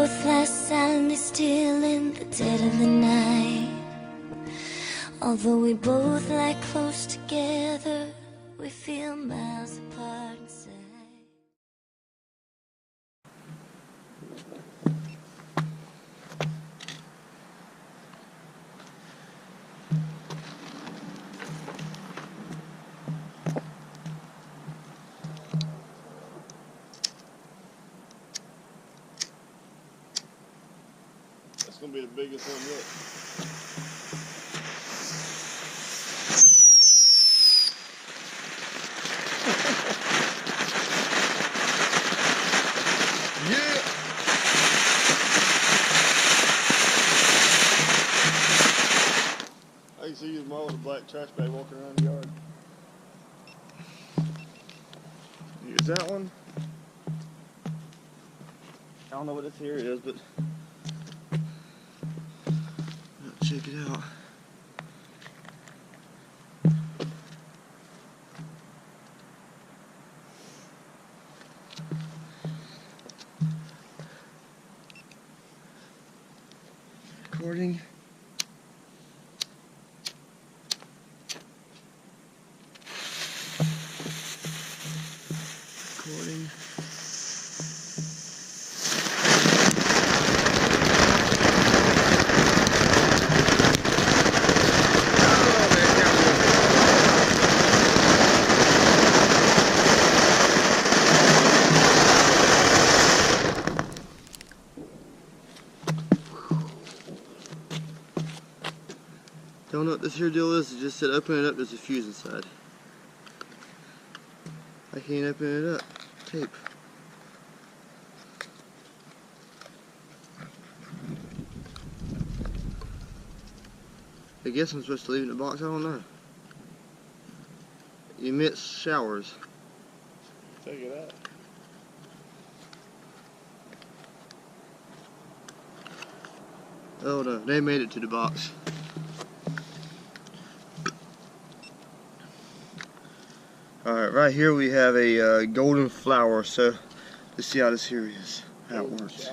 both lie silently still in the dead of the night. Although we both lie close together, we feel miles apart inside. That's gonna be the biggest one yet. Yeah. I can see you tomorrow with a black trash bag walking around the yard. Use that one. I don't know what this here is, but check it out. Recording. Recording. Don't know what this here deal is. It just said open it up, there's a fuse inside. I can't open it up. Tape. I guess I'm supposed to leave it in the box, I don't know. It emits showers. Take it out. Oh no, they made it to the box. Alright, right here we have a golden flower, so let's see how this here is, how it works.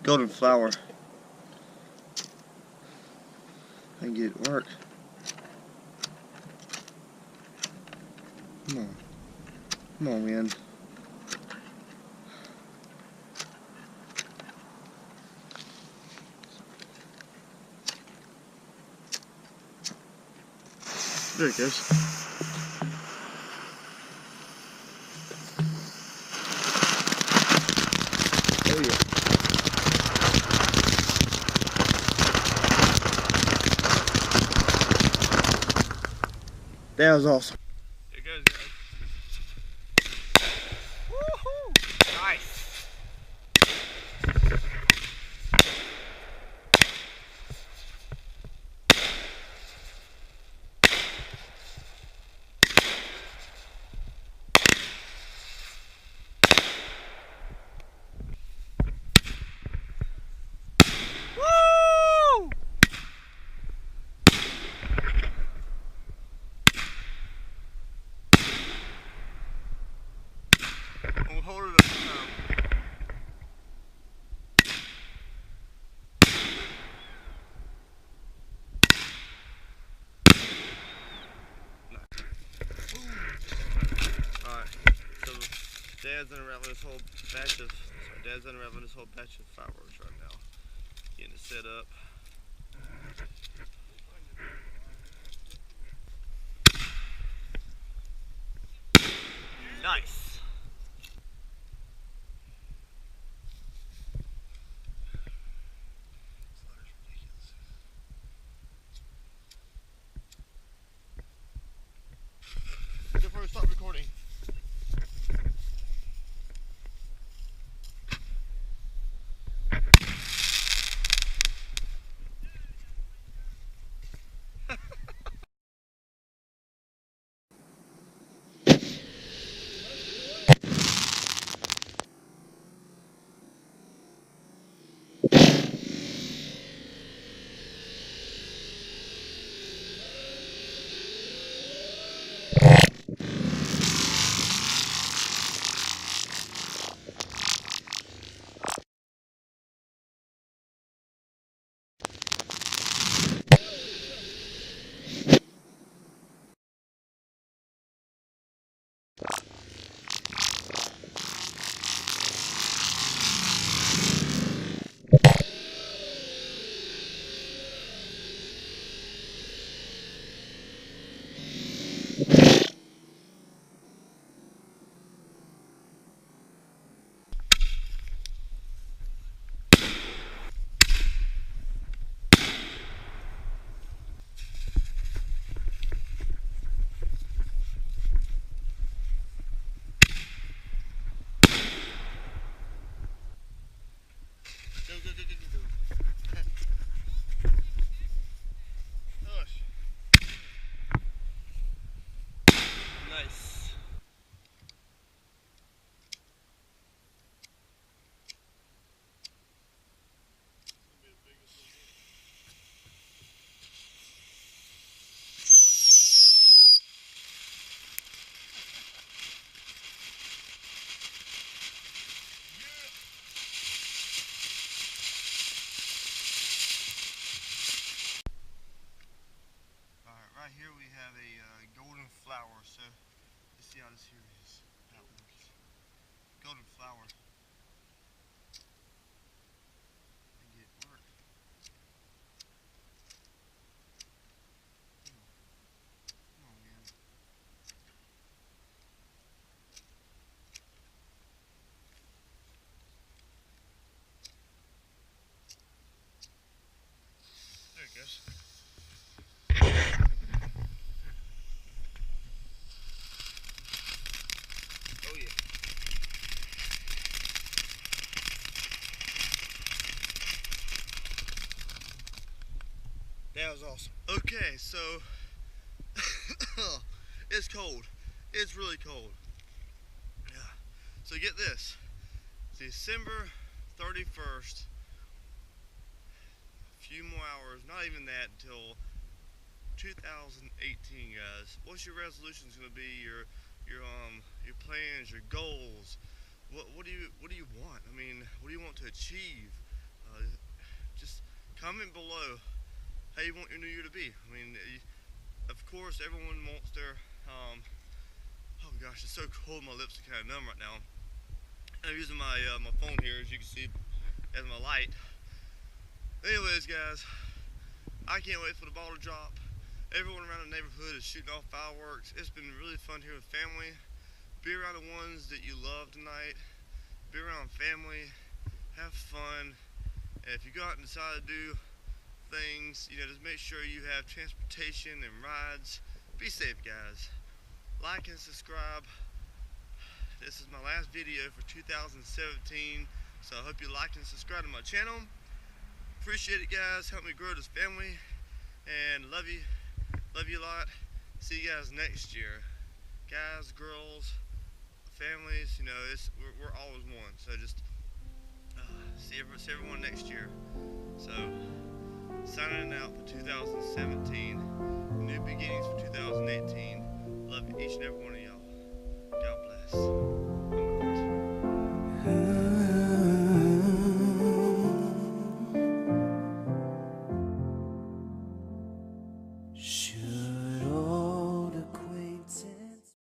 Golden flower. I can get it to work. Come on. Come on, man. There it goes. Oh yeah. That was awesome. There it goes, guys. Woohoo! Nice. Woo! We'll hold it up. Alright, so Dad's unraveling this whole batch of fireworks right now. Getting it set up. Nice. Before we start recording. see how this here is. How it works. Golden flower. And get it work. Come on, man. There it goes. Oh yeah. That was awesome. Okay, so it's cold. It's really cold. Yeah. So get this. December 31st. A few more hours, not even that until 2018, guys. What's your resolutions gonna be? Your plans, your goals. What do you want? I mean, what do you want to achieve? Just comment below how you want your new year to be. I mean, of course, everyone wants their oh gosh, it's so cold. My lips are kind of numb right now. I'm using my my phone here, as you can see, as my light. Anyways, guys, I can't wait for the ball to drop. Everyone around the neighborhood is shooting off fireworks. It's been really fun here with family. Be around the ones that you love tonight. Be around family. Have fun. And if you go out and decide to do things, you know, just make sure you have transportation and rides. Be safe, guys. Like and subscribe. This is my last video for 2017, so I hope you liked and subscribed to my channel. Appreciate it, guys. Help me grow this family, and love you a lot. See you guys next year, guys, girls, families. You know, we're always one. So just see everyone next year. So signing out for 2017, new beginnings for 2018. Love each and every one of y'all. God bless.